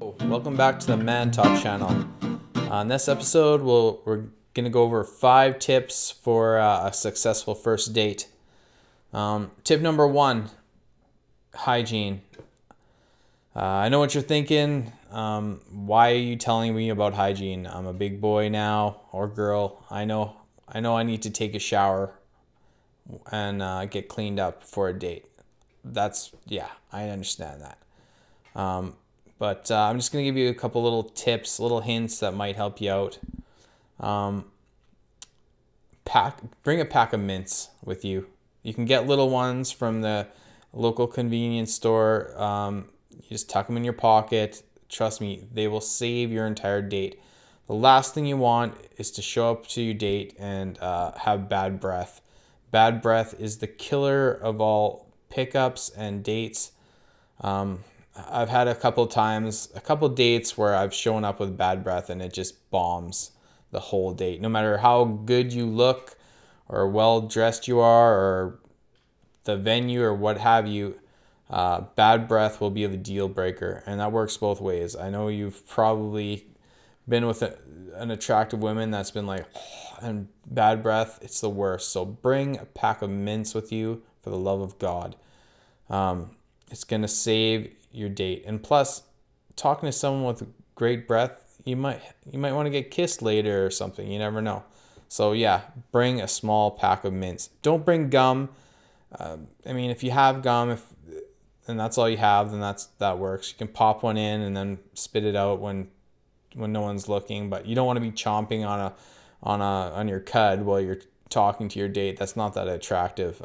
Welcome back to the Man Talk channel. On this episode, we're going to go over 5 tips for a successful first date. Tip number 1, hygiene. I know what you're thinking. Why are you telling me about hygiene? I'm a big boy now, or girl. I know I need to take a shower and get cleaned up for a date. I understand that. But I'm just going to give you a couple little tips, little hints that might help you out. Bring a pack of mints with you. You can get little ones from the local convenience store. You just tuck them in your pocket. Trust me, they will save your entire date. The last thing you want is to show up to your date and have bad breath. Bad breath is the killer of all pickups and dates. I've had a couple dates where I've shown up with bad breath and it just bombs the whole date. No matter how good you look or well dressed you are or the venue or what have you, bad breath will be the deal breaker, and that works both ways. I know you've probably been with an attractive woman that's been like, and bad breath, it's the worst. So bring a pack of mints with you for the love of God. It's going to save your date. And plus, talking to someone with great breath, you might want to get kissed later or something. You never know. So yeah, bring a small pack of mints. Don't bring gum. If you have gum, and that's all you have, then that works. You can pop one in and then spit it out when no one's looking. But you don't want to be chomping on your cud while you're talking to your date. That's not that attractive.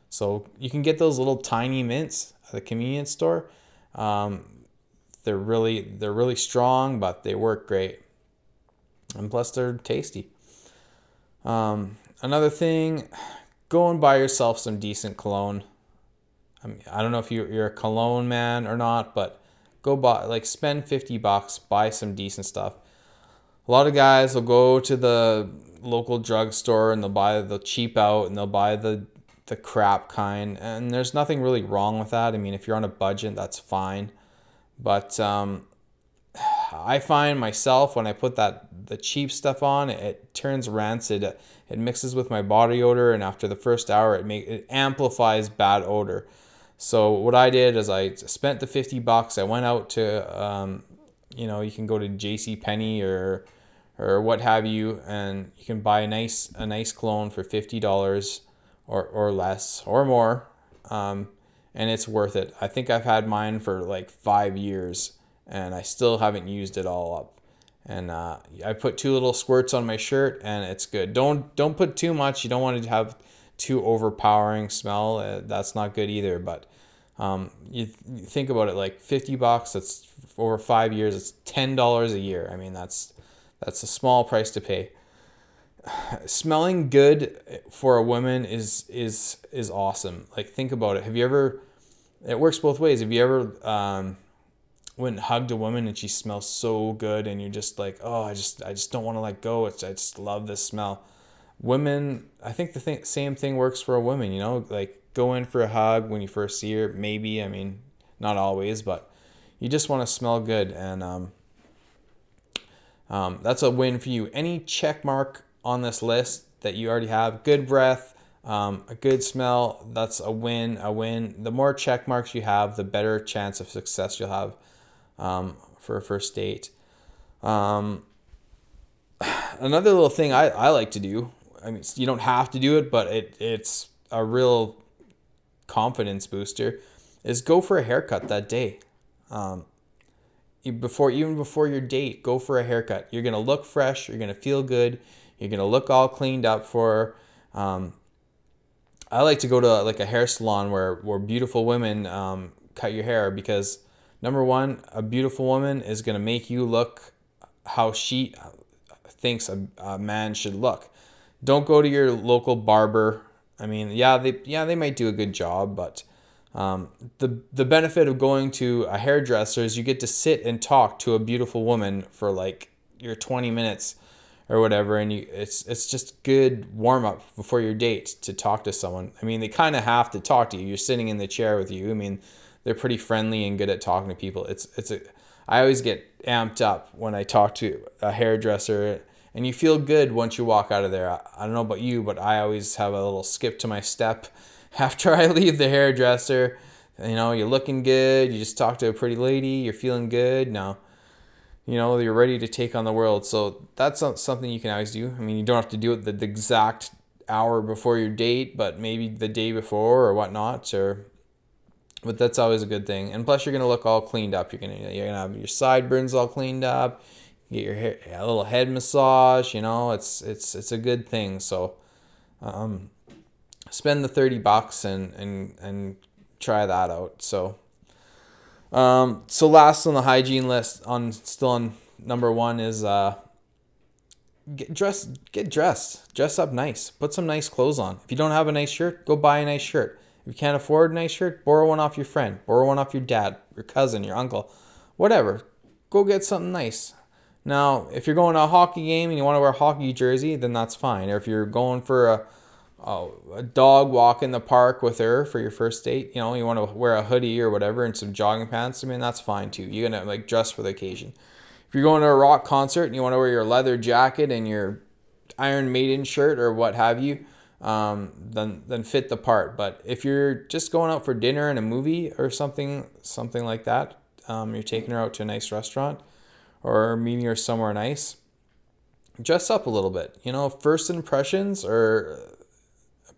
So you can get those little tiny mints at the convenience store. They're really strong, but they work great, and plus they're tasty. Another thing, go and buy yourself some decent cologne. I don't know if you're a cologne man or not, but go spend $50, buy some decent stuff. A lot of guys will go to the local drugstore and they'll buy the cheap out and they'll buy the crap kind, and there's nothing really wrong with that. If you're on a budget, that's fine. But I find myself, when I put the cheap stuff on, it turns rancid. It mixes with my body odor, and after the first hour, it amplifies bad odor. So what I did is I spent the $50. I went out to, you can go to JCPenney or what have you, and you can buy a nice cologne for $50 or less or more. And it's worth it. I think I've had mine for like 5 years and I still haven't used it all up. And I put 2 little squirts on my shirt and it's good. Don't put too much. You don't want to have too overpowering smell. That's not good either. But you think about it, like $50, that's over 5 years. It's $10 a year. That's a small price to pay. Smelling good for a woman is awesome. Like, think about it. It works both ways. Have you ever went and hugged a woman and she smells so good and you're just like, oh, I just don't want to let go. I just love this smell. Women, I think same thing works for a woman, like go in for a hug when you first see her, maybe, not always, but you just want to smell good. And that's a win for you. Any check mark on this list that you already have, good breath, a good smell, that's a win. The more check marks you have, the better chance of success you'll have for a first date. Another little thing I like to do, you don't have to do it, but it's a real confidence booster, is go for a haircut that day. Even before your date, go for a haircut. You're going to look fresh, you're going to feel good, you're going to look all cleaned up for her. I like to go to like a hair salon where beautiful women cut your hair, because number one, a beautiful woman is going to make you look how she thinks a man should look. Don't go to your local barber. They might do a good job, but the benefit of going to a hairdresser is you get to sit and talk to a beautiful woman for like your 20 minutes or whatever, and it's just good warm up before your date to talk to someone. They kind of have to talk to you. You're sitting in the chair with you. They're pretty friendly and good at talking to people. It's I always get amped up when I talk to a hairdresser, and you feel good once you walk out of there. I don't know about you, but I always have a little skip to my step after I leave the hairdresser. You know, you're looking good. You just talk to a pretty lady. You're feeling good. Now, you know, you're ready to take on the world. So that's something you can always do. I mean, you don't have to do it the exact hour before your date, but maybe the day before or whatnot. But that's always a good thing. And plus, you're gonna look all cleaned up. You're gonna have your sideburns all cleaned up. Get your hair, a little head massage. You know, it's a good thing. So, spend the $30 and try that out. So last on the hygiene list, still on number one, is get dressed, dress up nice, put some nice clothes on. If you don't have a nice shirt, go buy a nice shirt. If you can't afford a nice shirt, borrow one off your friend, borrow one off your dad, your cousin, your uncle, whatever. Go get something nice. Now, if you're going to a hockey game and you want to wear a hockey jersey, then that's fine. Or if you're going for a dog walk in the park with her for your first date, you know, you want to wear a hoodie or whatever and some jogging pants, I mean, that's fine too. You're going to like dress for the occasion. If you're going to a rock concert and you want to wear your leather jacket and your Iron Maiden shirt or what have you, then fit the part. But if you're just going out for dinner and a movie or something like that, you're taking her out to a nice restaurant or meeting her somewhere nice, dress up a little bit. You know, first impressions are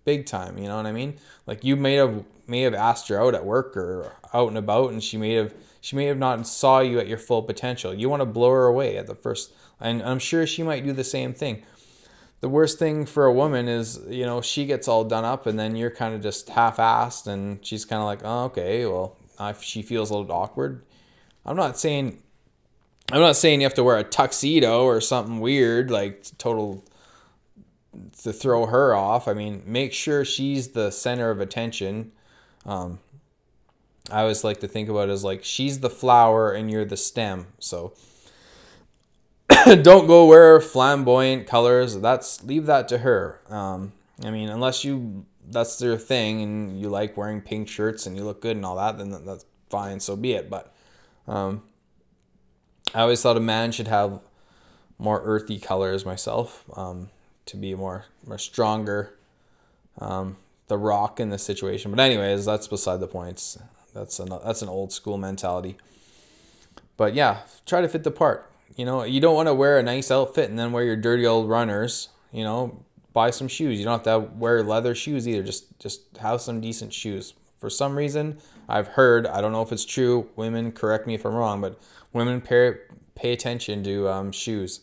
big time. You know what I mean? Like, you may have asked her out at work or out and about, and she may have not saw you at your full potential. You want to blow her away at the first, and I'm sure she might do the same thing. The worst thing for a woman is, you know, she gets all done up and then you're kind of just half-assed and she's kind of like, oh, okay, well, if she feels a little awkward. I'm not saying you have to wear a tuxedo or something weird, like total, to throw her off. I mean, make sure she's the center of attention. I always like to think about it as like, she's the flower and you're the stem. So don't go wear flamboyant colors. Leave that to her. I mean, unless that's their thing and you like wearing pink shirts and you look good and all that, then that's fine. So be it. But I always thought a man should have more earthy colors myself, to be more stronger, the rock in the situation. But anyways, that's beside the point. That's an old school mentality. But yeah, try to fit the part. You know, you don't want to wear a nice outfit and then wear your dirty old runners. You know, buy some shoes. You don't have to wear leather shoes either. Just have some decent shoes. For some reason, I've heard, I don't know if it's true, women, correct me if I'm wrong, but women pay attention to shoes.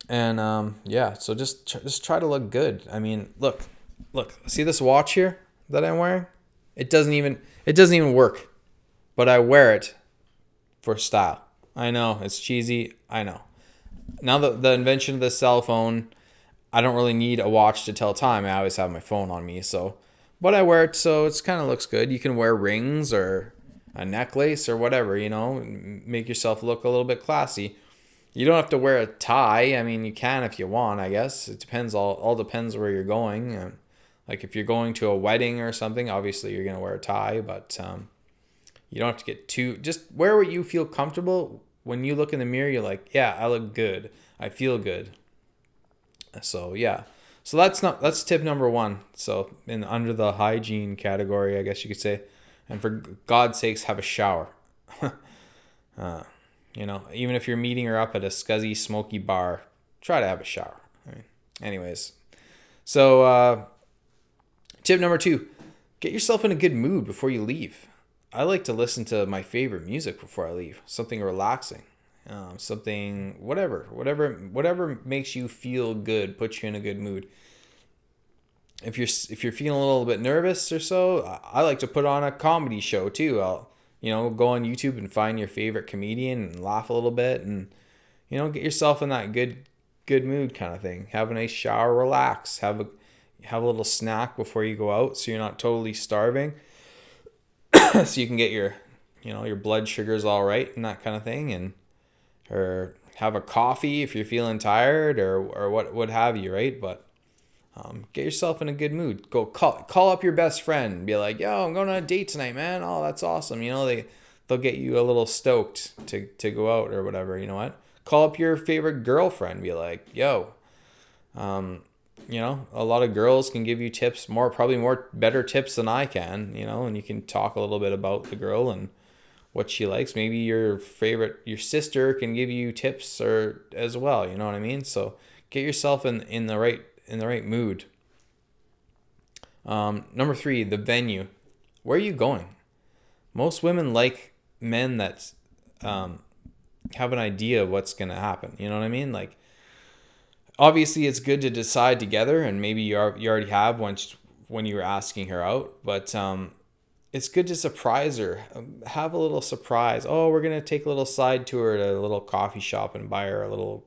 And yeah, so just try to look good. I mean, look, see this watch here that I'm wearing? It doesn't even work, but I wear it for style. I know it's cheesy. I know. Now the invention of the cell phone, I don't really need a watch to tell time. I always have my phone on me. So, but I wear it so it's kind of looks good. You can wear rings or a necklace or whatever, you know, make yourself look a little bit classy. You don't have to wear a tie. I mean, you can if you want, I guess. It depends. All depends where you're going. Like if you're going to a wedding or something, obviously you're going to wear a tie, but you don't have to get too, just wear what you feel comfortable. When you look in the mirror, you're like, yeah, I look good. I feel good. So yeah. So that's tip number one. So under the hygiene category, I guess you could say, and for God's sakes, have a shower. You know, even if you're meeting her up at a scuzzy, smoky bar, try to have a shower. I mean, anyways. So tip number 2, get yourself in a good mood before you leave. I like to listen to my favorite music before I leave. Something relaxing, something whatever makes you feel good, puts you in a good mood. If you're feeling a little bit nervous or so, I like to put on a comedy show too. I'll go on YouTube and find your favorite comedian and laugh a little bit, and get yourself in that good mood kind of thing. Have a nice shower, relax, have a little snack before you go out, so you're not totally starving. So you can get your blood sugars all right and that kind of thing, or have a coffee if you're feeling tired or what have you, right? But get yourself in a good mood. Go call up your best friend and be like, yo, I'm going on a date tonight, man. Oh, that's awesome. They they'll get you a little stoked to go out or whatever. You know what? Call up your favorite girlfriend. Be like, yo, you know, a lot of girls can give you tips, probably more better tips than I can, you know, and you can talk a little bit about the girl and what she likes. Maybe your sister can give you tips or as well, you know what I mean? So get yourself in the right mood. Number 3, the venue. Where are you going? Most women like men that have an idea of what's going to happen. You know what I mean? Like, obviously it's good to decide together, and maybe you already have when you were asking her out, but it's good to surprise her. Have a little surprise. Oh, we're going to take a little side tour to a little coffee shop and buy her a little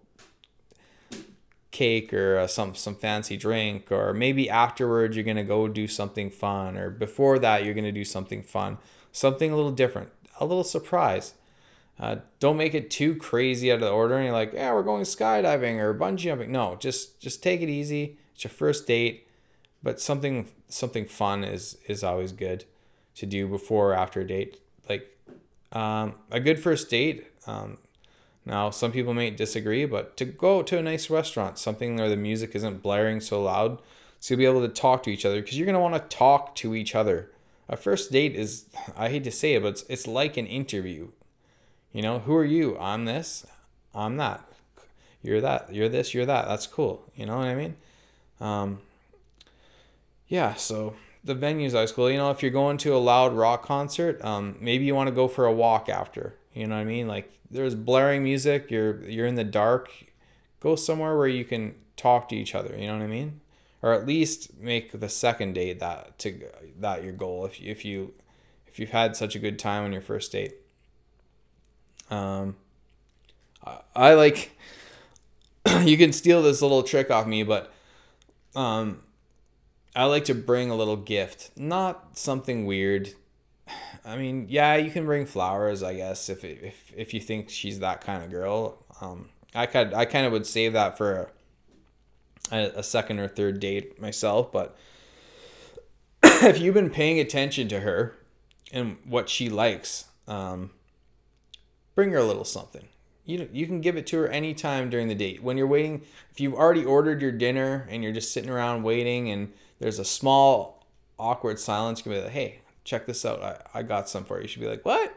cake or some fancy drink, or maybe afterwards you're going to go do something fun, or before that you're going to do something fun, something a little different, a little surprise. Don't make it too crazy out of the order and you're like, yeah, we're going skydiving or bungee jumping. No, just take it easy. It's your first date, but something fun is always good to do before or after a date. Like a good first date, now some people may disagree, but to go to a nice restaurant, something where the music isn't blaring so loud, so you'll be able to talk to each other, because you're going to want to talk to each other. A first date is, I hate to say it, but it's like an interview. You know, who are you? I'm this, I'm that. You're that, you're this, you're that. That's cool. You know what I mean? Yeah, so the venue's always cool. You know, if you're going to a loud rock concert, maybe you want to go for a walk after. You know what I mean? Like, there's blaring music, you're in the dark. Go somewhere where you can talk to each other. You know what I mean? Or at least make the second date that your goal. If you've had such a good time on your first date. I like, you can steal this little trick off me, but I like to bring a little gift, not something weird. I mean, yeah, you can bring flowers, I guess, if you think she's that kind of girl. I kind of would save that for a second or third date myself, but if you've been paying attention to her and what she likes, bring her a little something. You can give it to her anytime during the date. When you're waiting, if you've already ordered your dinner and you're just sitting around waiting and there's a small awkward silence, you can be like, hey, check this out. I got some for you. You should be like, what?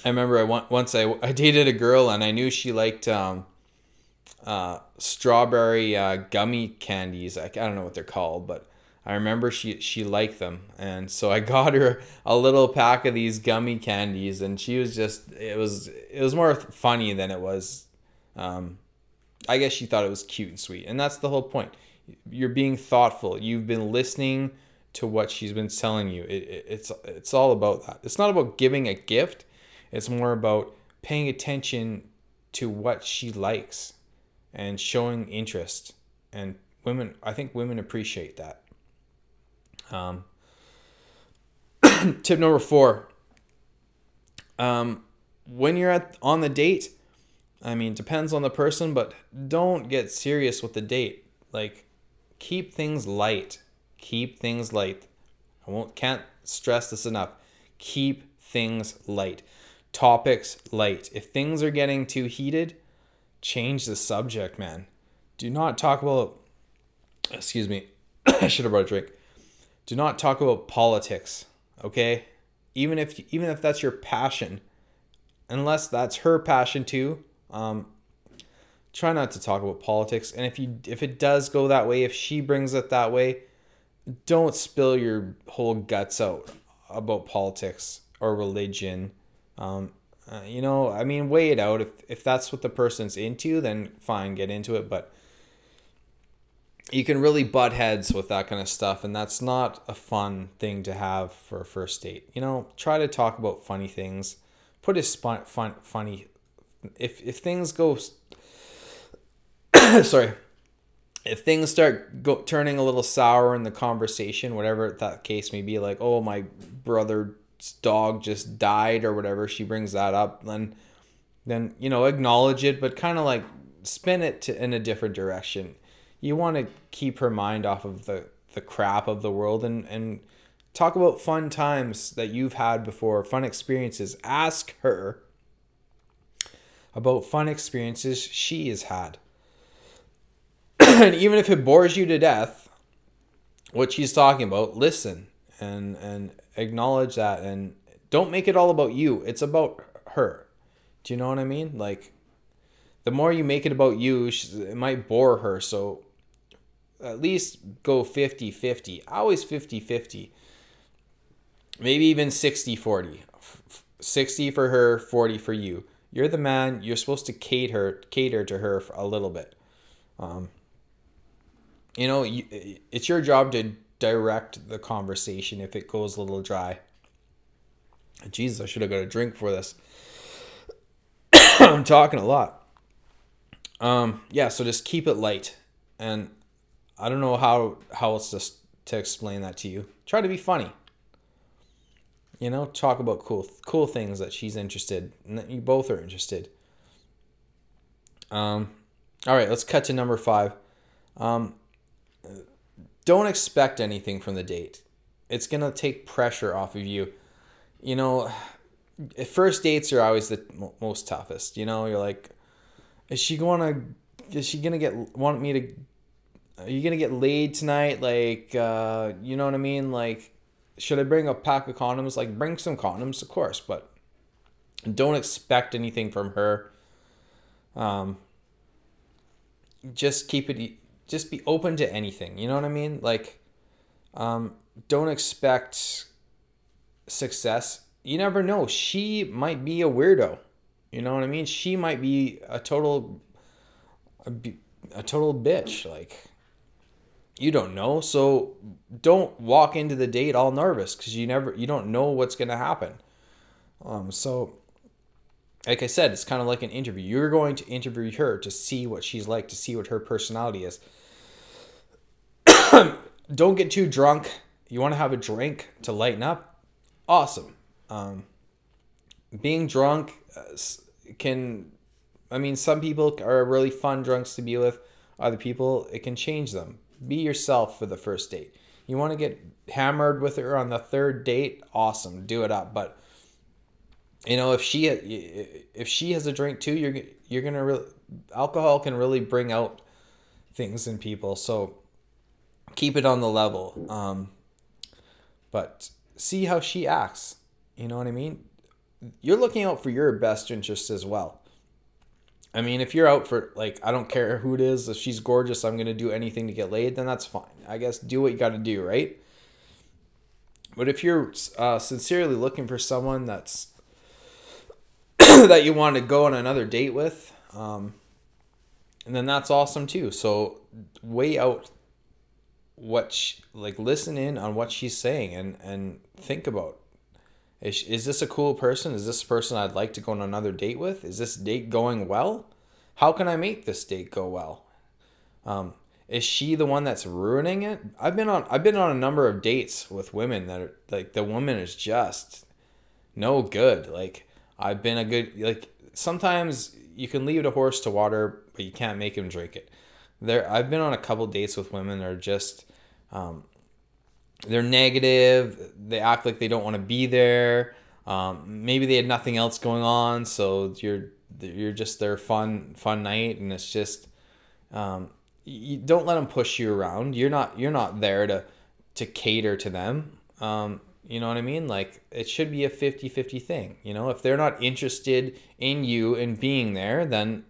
I remember once I dated a girl and I knew she liked strawberry gummy candies. I don't know what they're called, but I remember she liked them, and so I got her a little pack of these gummy candies, and she was just, it was more funny than it was. I guess she thought it was cute and sweet, and that's the whole point. You're being thoughtful. You've been listening to what she's been telling you. It's all about that. It's not about giving a gift. It's more about paying attention to what she likes and showing interest. And I think women appreciate that. Tip number 4. When you're on the date, I mean, depends on the person, but don't get serious with the date. Like, keep things light. Keep things light. Can't stress this enough. Keep things light. Topics light. If things are getting too heated, change the subject, man. Do not talk about, excuse me, I should have brought a drink. Do not talk about politics, okay? Even if that's your passion, unless that's her passion too, try not to talk about politics. And if it does go that way, if she brings it that way, don't spill your whole guts out about politics or religion. You know, I mean, weigh it out. If that's what the person's into, then fine, get into it. But you can really butt heads with that kind of stuff, and that's not a fun thing to have for a first date. You know, try to talk about funny things. Put a funny. If things go, sorry, if things start turning a little sour in the conversation, whatever that case may be, like, oh, my brother's dog just died or whatever, she brings that up, then you know, acknowledge it, but kind of like spin it in a different direction. You want to keep her mind off of the crap of the world and Talk about fun times that you've had before, fun experiences. Ask her about fun experiences she has had. And even if it bores you to death, what she's talking about, listen and acknowledge that, and don't make it all about you. It's about her. Do you know what I mean? Like, the more you make it about you, it might bore her. So at least go 50-50. Always 50-50. Maybe even 60-40. 60 for her, 40 for you. You're the man. You're supposed to cater to her a little bit. It's your job to direct the conversation if it goes a little dry. Jesus, I should have got a drink for this. I'm talking a lot. So just keep it light. And I don't know how else to explain that to you. Try to be funny. Talk about cool things that she's interested in, that you both are interested. All right, let's cut to number 5. Don't expect anything from the date. It's going to take pressure off of you. First dates are always the most toughest. You're like, are you going to get laid tonight? Like, you know what I mean? Like, should I bring a pack of condoms? Like, bring some condoms, of course, but don't expect anything from her. Just be open to anything. You know what I mean? Like, don't expect success. You never know. She might be a weirdo. You know what I mean? She might be a total bitch. Like, you don't know. So don't walk into the date all nervous, because you don't know what's going to happen. So like I said, it's kind of like an interview. You're going to interview her to see what she's like, to see what her personality is. Don't get too drunk. You want to have a drink to lighten up? Awesome. Being drunk some people are really fun drunks to be with. Other people, it can change them. Be yourself for the first date. You want to get hammered with her on the third date? Awesome. Do it up. But if she has a drink too, you're gonna alcohol can really bring out things in people. So keep it on the level. But see how she acts. You know what I mean? You're looking out for your best interest as well. I mean, if you're out for, like, I don't care who it is, if she's gorgeous, I'm going to do anything to get laid, then that's fine. I guess do what you got to do, right? But if you're sincerely looking for someone that's that you want to go on another date with, and then that's awesome too. So weigh out listen in on what she's saying and think about, is this a cool person? Is this a person I'd like to go on another date with? Is this date going well? How can I make this date go well? Is she the one that's ruining it? I've been on a number of dates with women that are like, the woman is just no good. Like, I've been sometimes you can lead a horse to water, but you can't make him drink it. I've been on a couple dates with women that are just, they're negative. They act like they don't want to be there. Maybe they had nothing else going on, so you're just their fun night, and it's just, you don't let them push you around. You're not there to cater to them. You know what I mean? Like, it should be a 50-50 thing. If they're not interested in you and being there, then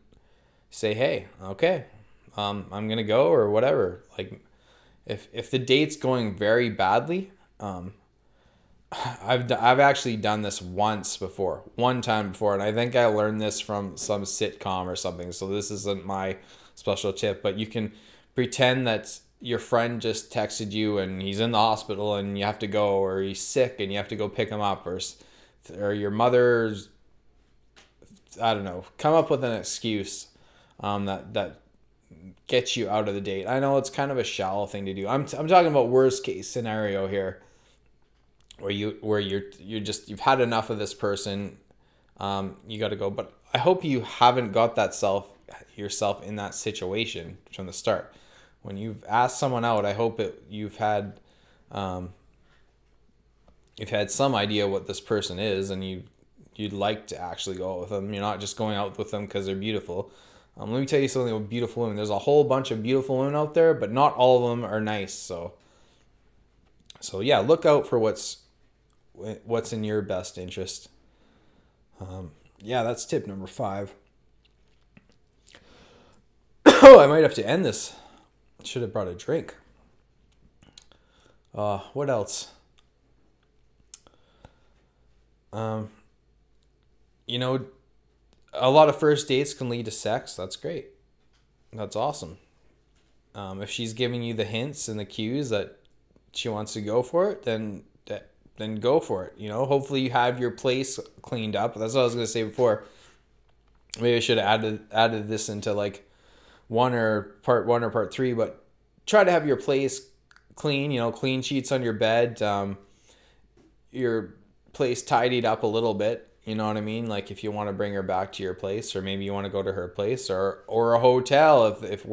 say, hey, okay, I'm gonna go, or whatever. Like, if the date's going very badly, I've actually done this one time before, and I think I learned this from some sitcom or something. So this isn't my special tip, but you can pretend that your friend just texted you and he's in the hospital and you have to go, or he's sick and you have to go pick him up, or your mother's, I don't know, come up with an excuse that gets you out of the date. I know it's kind of a shallow thing to do. I'm talking about worst case scenario here, where you've had enough of this person, you got to go. But I hope you haven't got yourself in that situation from the start. When you've asked someone out, I hope you've had you've had some idea what this person is, and you'd like to actually go out with them. You're not just going out with them because they're beautiful. Let me tell you something about beautiful women. There's a whole bunch of beautiful women out there, but not all of them are nice. So yeah, look out for what's in your best interest. Yeah, that's tip number 5. Oh, I might have to end this. Should have brought a drink. What else? You know, a lot of first dates can lead to sex. That's great. That's awesome. If she's giving you the hints and the cues that she wants to go for it, then go for it. You know, hopefully you have your place cleaned up. That's what I was gonna say before. Maybe I should have added this into like part 1 or part 3, but try to have your place clean. You know, clean sheets on your bed. Your place tidied up a little bit. You know what I mean? Like if you want to bring her back to your place, or maybe you want to go to her place, or a hotel if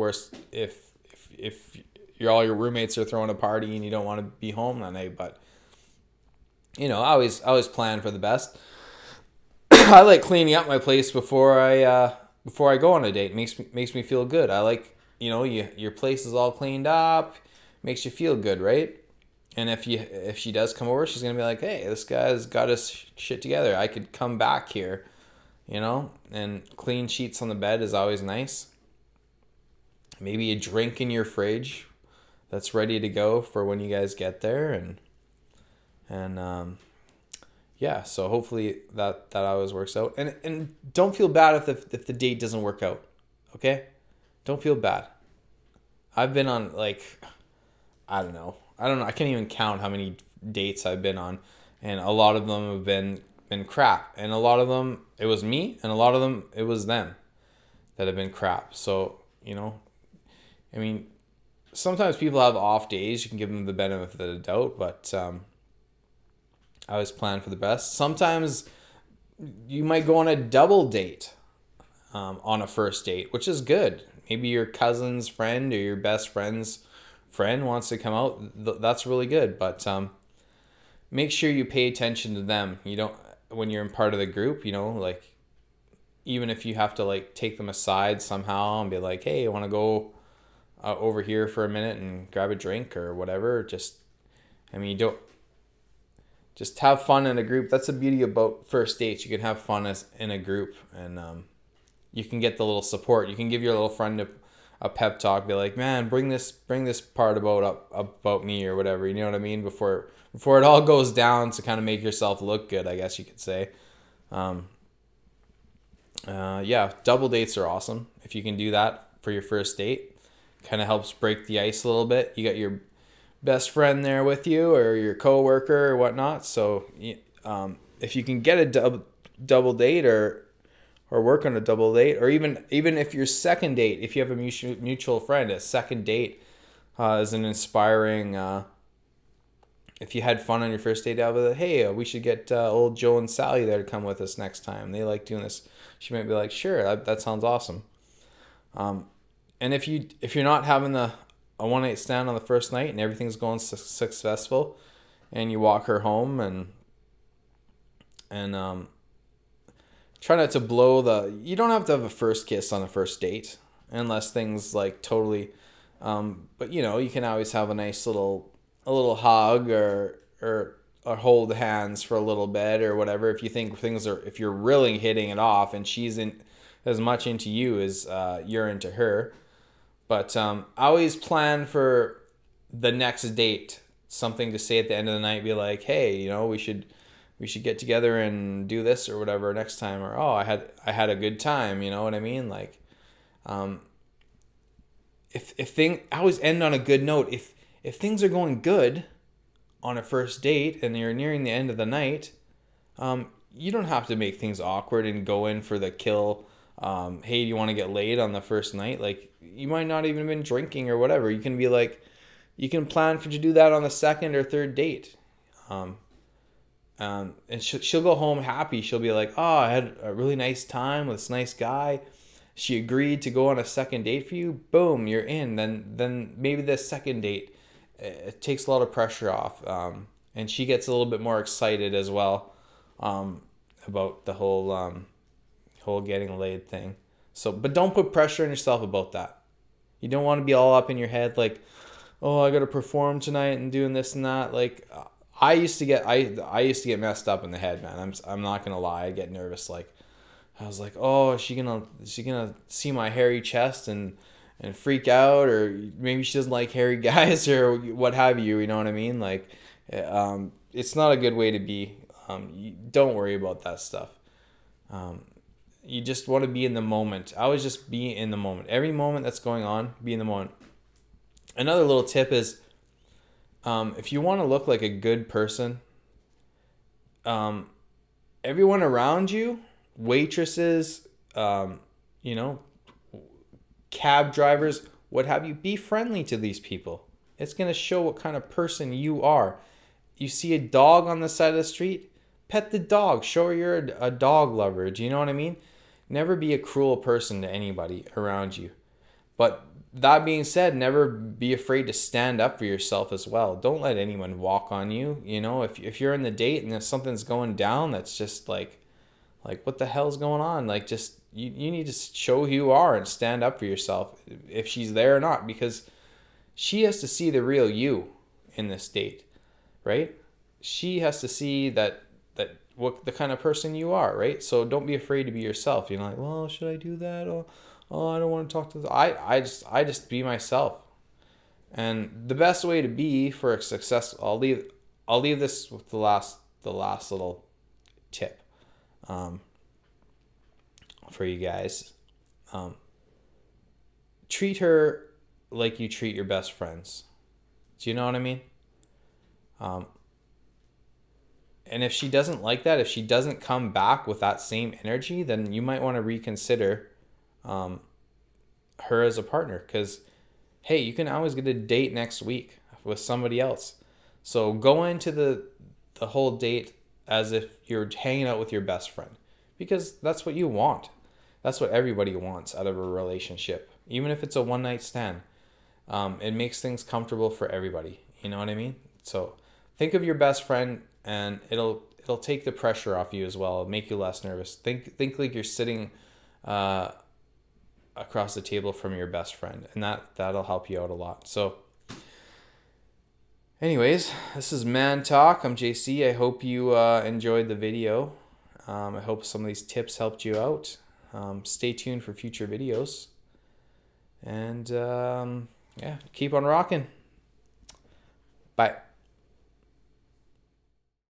all your roommates are throwing a party and you don't want to be home that night. But you know, I always plan for the best. I like cleaning up my place before I go on a date. It makes me feel good. I like, you know, your place is all cleaned up, makes you feel good, right? And if she does come over, she's gonna be like, hey, this guy's got his shit together. I could come back here, you know. And clean sheets on the bed is always nice. Maybe a drink in your fridge that's ready to go for when you guys get there, and yeah. So hopefully that always works out. And don't feel bad if the date doesn't work out. Okay, don't feel bad. I've been on like, I don't know. I can't even count how many dates I've been on, and a lot of them have been crap, and a lot of them it was me, and a lot of them it was them that have been crap. So, you know, I mean, sometimes people have off days. You can give them the benefit of the doubt, but I always plan for the best. Sometimes you might go on a double date on a first date, which is good. Maybe your cousin's friend or your best friend's friend wants to come out. That's really good, but make sure you pay attention to them. You don't, when you're in part of the group, you know, like even if you have to like take them aside somehow and be like, hey, I want to go over here for a minute and grab a drink or whatever. You don't just have fun in a group. That's the beauty about first dates. You can have fun in a group, and you can get the little support. You can give your little friend a pep talk, be like, man, bring this part about me or whatever, you know what I mean, before it all goes down, to kind of make yourself look good, I guess you could say. Yeah, double dates are awesome if you can do that for your first date. Kind of helps break the ice a little bit. You got your best friend there with you, or your coworker or whatnot, so if you can get a double date, or work on a double date, or even if your second date, if you have a mutual friend, a second date is an inspiring. If you had fun on your first date, I'll be like, hey, we should get old Joe and Sally there to come with us next time. They like doing this. She might be like, sure, that sounds awesome. And if you're not having a one night stand on the first night and everything's going successful, and you walk her home and try not to blow you don't have to have a first kiss on a first date unless things like totally, but you know, you can always have a nice little hug or hold hands for a little bit or whatever. If you think if you're really hitting it off and she's in as much into you as you're into her. But I always plan for the next date, something to say at the end of the night, be like, hey, you know, we should get together and do this or whatever next time, or oh, I had a good time, you know what I mean? Like, I always end on a good note. If things are going good on a first date and you're nearing the end of the night, you don't have to make things awkward and go in for the kill. Hey, do you want to get laid on the first night? Like, you might not even have been drinking or whatever. You can be like, you can plan to do that on the second or third date. And she'll go home happy. She'll be like, oh, I had a really nice time with this nice guy. She agreed to go on a second date for you. Boom, you're in. Then maybe the second date, it takes a lot of pressure off. and she gets a little bit more excited as well, about the whole getting laid thing. So, but don't put pressure on yourself about that. You don't want to be all up in your head like, oh, I got to perform tonight and doing this and that. Like, I used to get messed up in the head, man. I'm not gonna lie. I get nervous. Like, I was like, oh, is she gonna see my hairy chest and freak out, or maybe she doesn't like hairy guys or what have you. You know what I mean? Like, it's not a good way to be. Don't worry about that stuff. You just want to be in the moment. I always just be in the moment. Every moment that's going on, be in the moment. Another little tip is, if you want to look like a good person, everyone around you, waitresses, you know, cab drivers, what have you, be friendly to these people. It's going to show what kind of person you are. You see a dog on the side of the street, pet the dog. Show her you're a dog lover. Do you know what I mean? Never be a cruel person to anybody around you. But that being said, never be afraid to stand up for yourself as well. Don't let anyone walk on you. You know, if you're in the date and if something's going down, that's just like what the hell's going on? Like, just you need to show who you are and stand up for yourself if she's there or not, because she has to see the real you in this date, right? She has to see that what the kind of person you are, right? So don't be afraid to be yourself. You're like, well, should I do that? Oh, I don't want to talk to I just be myself. And the best way to be for a success, I'll leave this with the last little tip for you guys. Treat her like you treat your best friends. Do you know what I mean? And if she doesn't like that, if she doesn't come back with that same energy, then you might want to reconsider her as a partner. Because, hey, you can always get a date next week with somebody else. So go into the whole date as if you're hanging out with your best friend, because that's what you want. That's what everybody wants out of a relationship, even if it's a one-night stand. It makes things comfortable for everybody. You know what I mean? So think of your best friend, and it'll take the pressure off you as well. It'll make you less nervous. Think like you're sitting across the table from your best friend, and that'll help you out a lot. So anyways, this is Man Talk. I'm JC. I hope you enjoyed the video. I hope some of these tips helped you out. Stay tuned for future videos, and yeah, keep on rocking. Bye.